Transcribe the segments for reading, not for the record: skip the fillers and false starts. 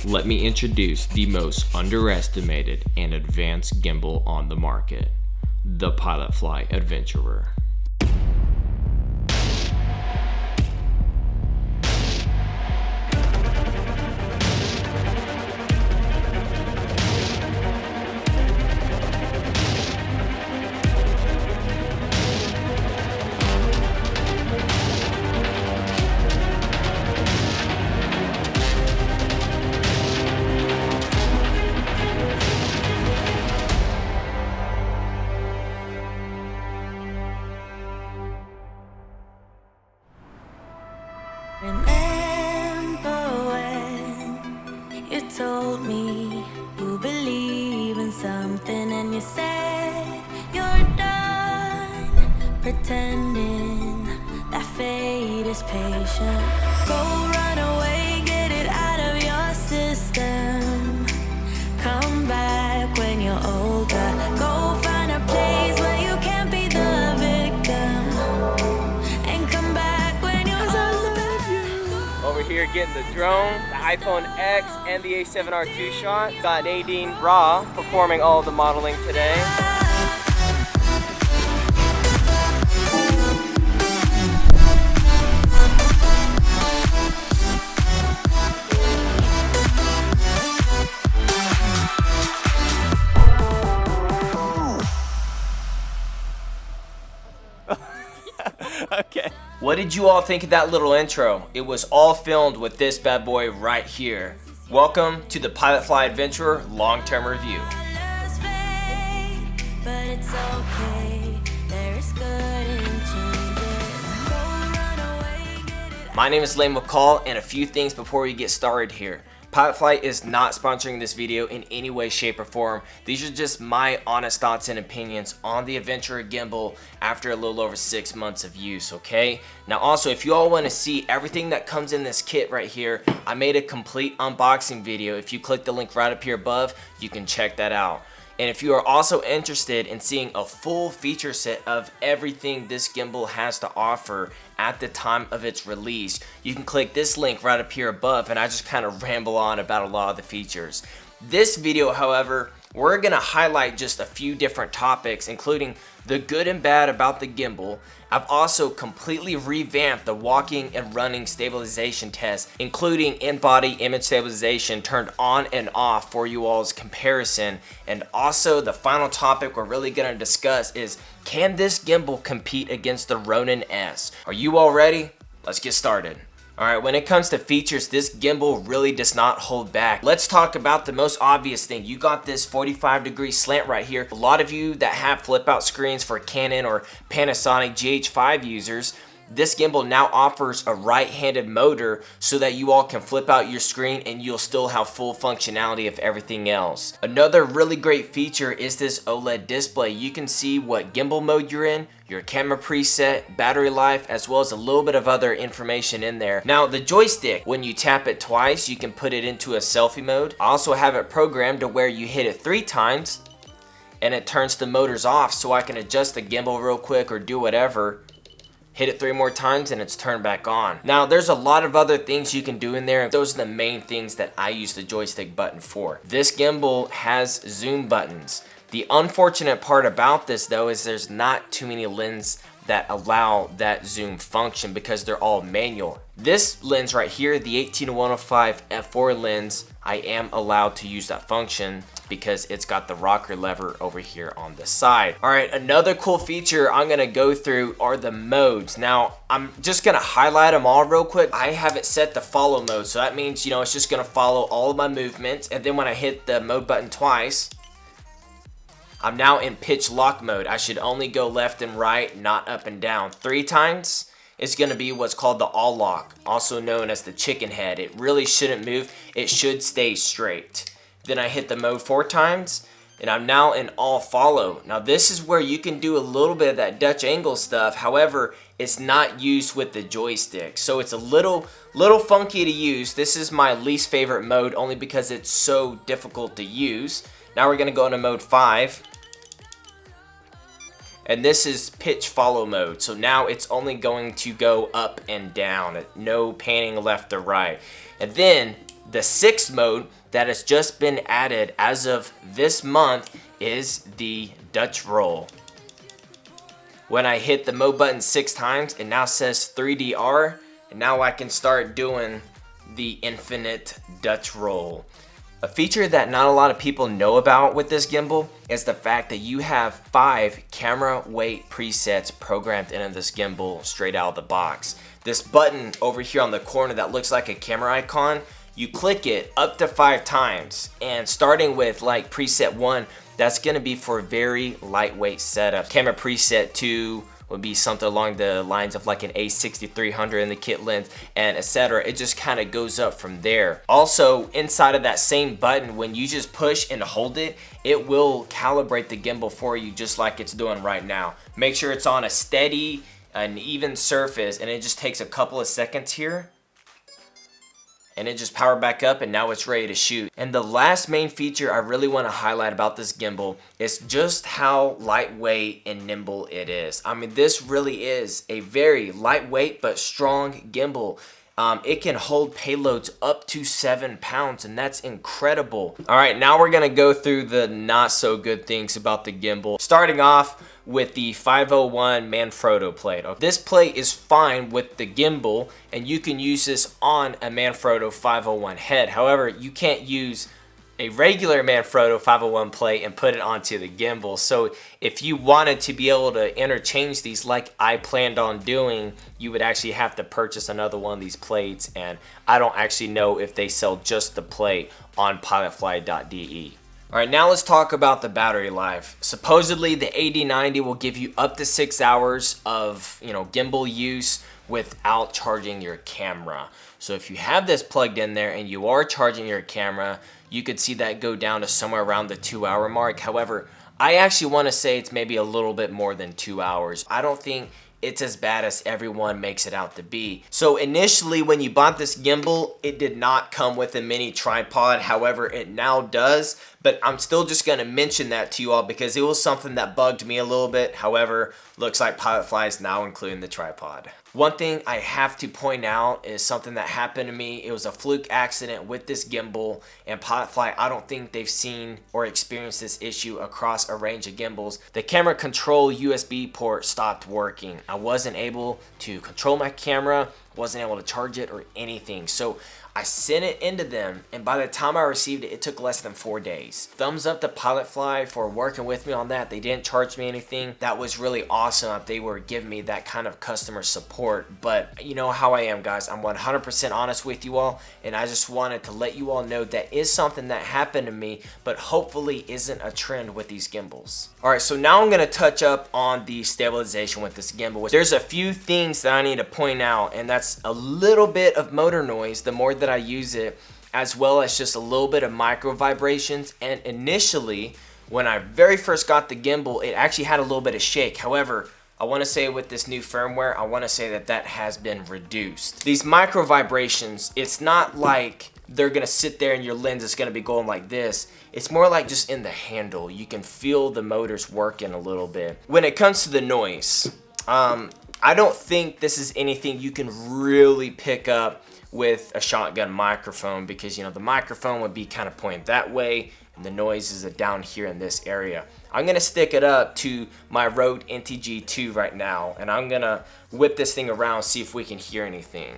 let me introduce the most underestimated and advanced gimbal on the market, the Pilotfly Adventurer. Remember when you told me you believe in something and you said you're done pretending that fate is patient. Go run away, get it out of your system. Come back when you're older. Go find a place where you can't be the victim. And come back when you're older. Over here getting the drone, the iPhone X, and the A7R2 shot. Got Nadine Raw performing all of the modeling today. Okay. What did you all think of that little intro? It was all filmed with this bad boy right here. Welcome to the Pilotfly Adventurer long-term review. But it's okay. There's good in changes. Go run away, get it. My name is McCall, and a few things before we get started here. Pilotfly is not sponsoring this video in any way, shape, or form. These are just my honest thoughts and opinions on the Adventurer gimbal after a little over 6 months of use, okay? Now also, if you all want to see everything that comes in this kit right here, I made a complete unboxing video. If you click the link right up here above, you can check that out. And if you are also interested in seeing a full feature set of everything this gimbal has to offer at the time of its release, you can click this link right up here above, and I just kind of ramble on about a lot of the features. This video, however, we're going to highlight just a few different topics, including the good and bad about the gimbal. I've also completely revamped the walking and running stabilization test, including in-body image stabilization turned on and off for you all's comparison. And also the final topic we're really going to discuss is, can this gimbal compete against the Ronin-S? Are you all ready? Let's get started. Alright, when it comes to features, this gimbal really does not hold back. Let's talk about the most obvious thing. You got this 45-degree slant right here. A lot of you that have flip-out screens for Canon or Panasonic GH5 users, this gimbal now offers a right-handed motor so that you all can flip out your screen and you'll still have full functionality of everything else. Another really great feature is this OLED display. You can see what gimbal mode you're in, your camera preset, battery life, as well as a little bit of other information in there. Now the joystick, when you tap it twice, you can put it into a selfie mode. I also have it programmed to where you hit it 3 times and it turns the motors off, so I can adjust the gimbal real quick or do whatever. Hit it 3 more times and it's turned back on. Now there's a lot of other things you can do in there. Those are the main things that I use the joystick button for. This gimbal has zoom buttons. The unfortunate part about this though is there's not too many lenses that allow that zoom function because they're all manual. This lens right here, the 18-105 f4 lens, I am allowed to use that function because it's got the rocker lever over here on the side. Alright, another cool feature I'm gonna go through are the modes. Now, I'm just gonna highlight them all real quick. I have it set to follow mode, so that means, it's just gonna follow all of my movements, and then when I hit the mode button twice, I'm now in pitch lock mode. I should only go left and right, not up and down. 3 times, it's gonna be what's called the all lock, also known as the chicken head. It really shouldn't move, it should stay straight. Then I hit the mode 4 times, and I'm now in all follow. Now this is where you can do a little bit of that Dutch angle stuff. However, it's not used with the joystick, so it's a little funky to use. This is my least favorite mode only because it's so difficult to use. Now we're gonna go into mode 5. And this is pitch follow mode, so now it's only going to go up and down, no panning left or right. And then The sixth mode that has just been added as of this month is the Dutch roll. When I hit the mode button 6 times, it now says 3DR, and now I can start doing the infinite Dutch roll. A feature that not a lot of people know about with this gimbal is the fact that you have 5 camera weight presets programmed into this gimbal straight out of the box. This button over here on the corner that looks like a camera icon, you click it up to 5 times, and starting with like preset 1, that's gonna be for very lightweight setup. Camera preset 2 would be something along the lines of like an A6300 in the kit lens, and etc. It just kind of goes up from there. Also, inside of that same button, when you just push and hold it, it will calibrate the gimbal for you just like it's doing right now. Make sure it's on a steady and even surface, and it just takes a couple of seconds here. And it just powered back up, and now it's ready to shoot. And the last main feature I really want to highlight about this gimbal is just how lightweight and nimble it is. I mean, this really is a very lightweight but strong gimbal. It can hold payloads up to 7 pounds, and that's incredible. All right, now we're gonna go through the not so good things about the gimbal. Starting off with the 501 Manfrotto plate. This plate is fine with the gimbal, and you can use this on a Manfrotto 501 head. However, you can't use a regular Manfrotto 501 plate and put it onto the gimbal. So if you wanted to be able to interchange these like I planned on doing, you would actually have to purchase another one of these plates, and I don't actually know if they sell just the plate on pilotfly.de. Alright, now let's talk about the battery life. Supposedly the 8090 will give you up to 6 hours of gimbal use without charging your camera. So if you have this plugged in there and you are charging your camera, you could see that go down to somewhere around the 2-hour mark. However, I actually want to say it's maybe a little bit more than 2 hours. I don't think it's as bad as everyone makes it out to be. So initially when you bought this gimbal, it did not come with a mini tripod. However, it now does, but I'm still just gonna mention that to you all because it was something that bugged me a little bit. However, looks like Pilotfly is now including the tripod. One thing I have to point out is something that happened to me. It was a fluke accident with this gimbal, and Pilotfly, I don't think they've seen or experienced this issue across a range of gimbals. The camera control USB port stopped working. I wasn't able to control my camera, wasn't able to charge it or anything. So I sent it into them, and by the time I received it, it took less than 4 days. Thumbs up to Pilotfly for working with me on that. They didn't charge me anything. That was really awesome that they were giving me that kind of customer support. But you know how I am, guys. I'm 100% honest with you all, and I just wanted to let you all know that is something that happened to me, but hopefully isn't a trend with these gimbals. Alright, so now I'm going to touch up on the stabilization with this gimbal. There's a few things that I need to point out, and that's a little bit of motor noise the more that I use it, as well as just a little bit of micro vibrations. And initially, when I very first got the gimbal, it actually had a little bit of shake. However, I want to say with this new firmware, I want to say that that has been reduced. These micro vibrations, it's not like they're going to sit there and your lens is going to be going like this. It's more like just in the handle. You can feel the motors working a little bit. When it comes to the noise, I don't think this is anything you can really pick up with a shotgun microphone, because the microphone would be kind of pointed that way and the noise is down here in this area. I'm gonna stick it up to my Rode NTG2 right now, and I'm gonna whip this thing around, see if we can hear anything.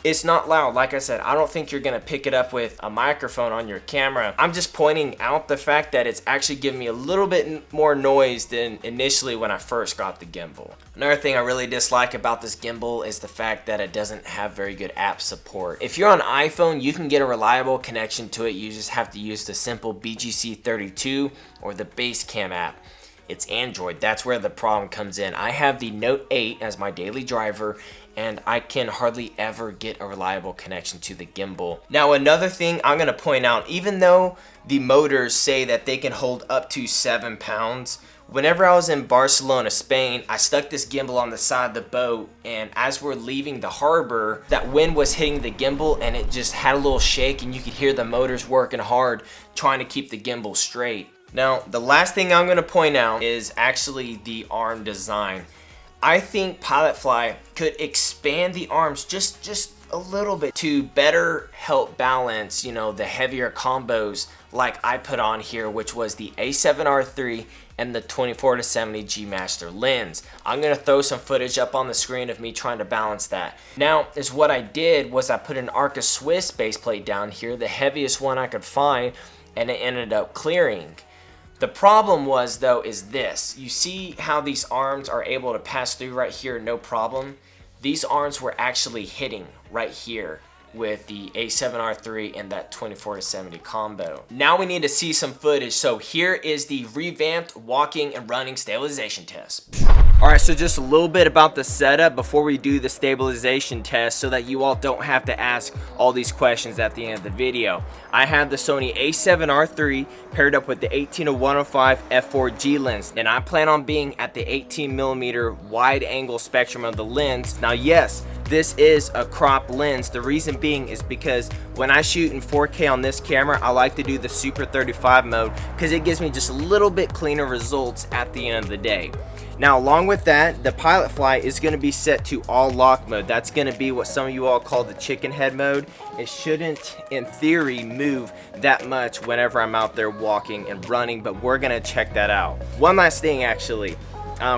It's not loud. Like I said, I don't think you're gonna pick it up with a microphone on your camera. I'm just pointing out the fact that it's actually giving me a little bit more noise than initially when I first got the gimbal. Another thing I really dislike about this gimbal is the fact that it doesn't have very good app support. If you're on iPhone, you can get a reliable connection to it. You just have to use the simple BGC32 or the Basecam app. It's Android. That's where the problem comes in. I have the Note 8 as my daily driver, and I can hardly ever get a reliable connection to the gimbal. Now, another thing I'm gonna point out, even though the motors say that they can hold up to 7 pounds, whenever I was in Barcelona, Spain, I stuck this gimbal on the side of the boat, and as we're leaving the harbor, that wind was hitting the gimbal and it just had a little shake, and you could hear the motors working hard trying to keep the gimbal straight. Now, the last thing I'm going to point out is actually the arm design. I think Pilotfly could expand the arms just a little bit to better help balance, you know, the heavier combos like I put on here, which was the A7R3 and the 24-70 G Master lens. I'm gonna throw some footage up on the screen of me trying to balance that. Now, is what I did was I put an Arca Swiss base plate down here, the heaviest one I could find, and it ended up clearing. The problem was though is this. You see how these arms are able to pass through right here, no problem? These arms were actually hitting right here with the A7R3 and that 24-70 combo. Now we need to see some footage. So here is the revamped walking and running stabilization test. Alright, so just a little bit about the setup before we do the stabilization test so that you all don't have to ask all these questions at the end of the video. I have the Sony A7R3 paired up with the 18-105 f4G lens, and I plan on being at the 18mm wide angle spectrum of the lens. Now yes, this is a crop lens. The reason being is because when I shoot in 4K on this camera, I like to do the Super 35 mode because it gives me just a little bit cleaner results at the end of the day. Now, along with that, the Pilotfly is going to be set to all lock mode. That's going to be what some of you all call the chicken head mode. It shouldn't, in theory, move that much whenever I'm out there walking and running, but we're going to check that out. One last thing, actually.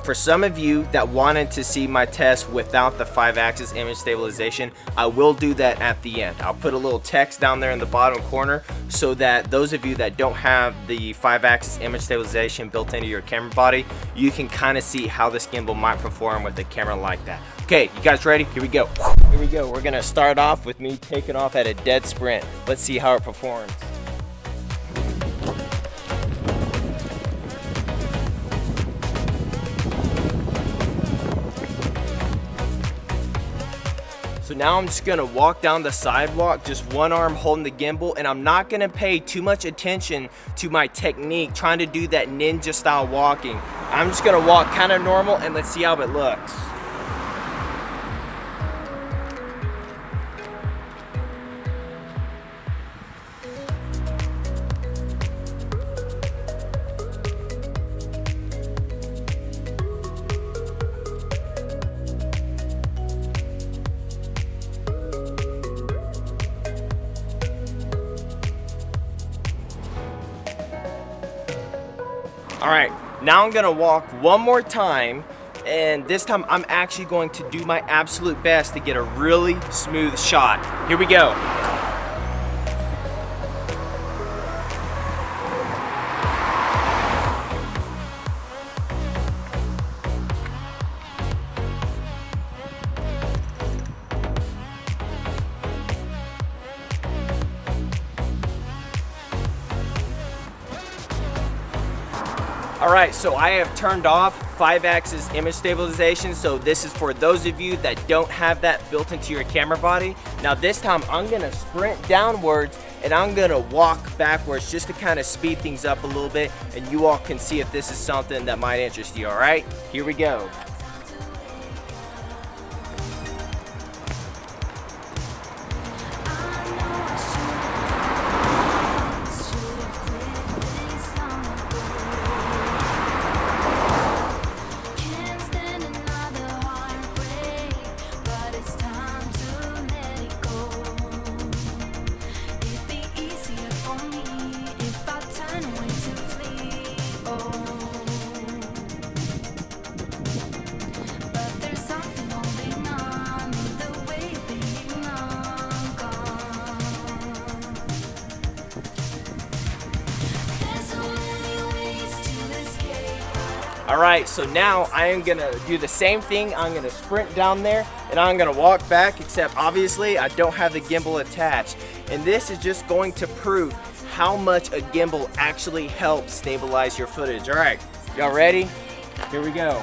For some of you that wanted to see my test without the 5-axis image stabilization, I will do that at the end. I'll put a little text down there in the bottom corner so that those of you that don't have the 5-axis image stabilization built into your camera body, you can kind of see how this gimbal might perform with a camera like that. Okay, you guys ready? Here we go. Here we go. We're gonna start off with me taking off at a dead sprint. Let's see how it performs. So now I'm just gonna walk down the sidewalk, just one arm holding the gimbal, and I'm not gonna pay too much attention to my technique, trying to do that ninja style walking. I'm just gonna walk kind of normal and let's see how it looks. Alright, now I'm gonna walk one more time, and this time I'm actually going to do my absolute best to get a really smooth shot. Here we go. Alright, so I have turned off 5-axis image stabilization, so this is for those of you that don't have that built into your camera body. Now this time I'm going to sprint downwards and I'm going to walk backwards just to kind of speed things up a little bit, and you all can see if this is something that might interest you. Alright, here we go. Alright, so now I am going to do the same thing. I'm going to sprint down there and I'm going to walk back, except obviously I don't have the gimbal attached. And this is just going to prove how much a gimbal actually helps stabilize your footage. Alright, y'all ready? Here we go.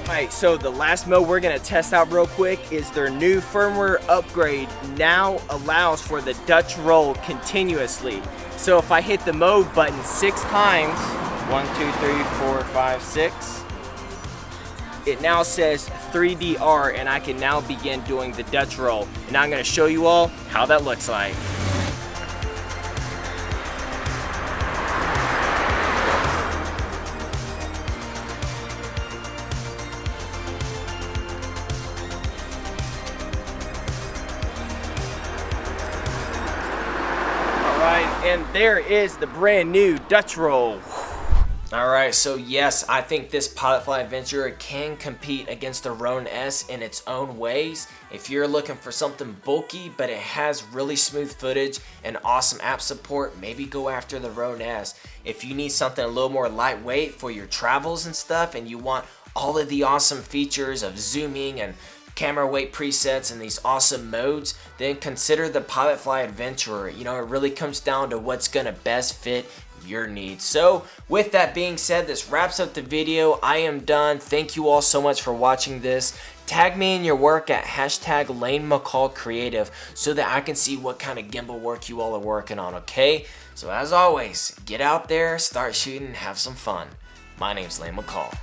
Alright, so the last mode we're going to test out real quick is their new firmware upgrade now allows for the Dutch roll continuously. So if I hit the mode button 6 times, 1, 2, 3, 4, 5, 6, it now says 3DR and I can now begin doing the Dutch roll. And I'm going to show you all how that looks like. And there is the brand new Dutch roll. Alright, so yes, I think this Pilotfly Adventurer can compete against the Ronin-S in its own ways. If you're looking for something bulky, but it has really smooth footage and awesome app support, maybe go after the Ronin-S. If you need something a little more lightweight for your travels and stuff, and you want all of the awesome features of zooming and camera weight presets and these awesome modes, then consider the Pilotfly Adventurer. You know, it really comes down to what's gonna best fit your needs. So with that being said, this wraps up the video. I am done. Thank you all so much for watching this. Tag me in your work at #LaneMcCallCreative so that I can see what kind of gimbal work you all are working on, okay? So as always, get out there, start shooting, have some fun. My name's Lane McCall.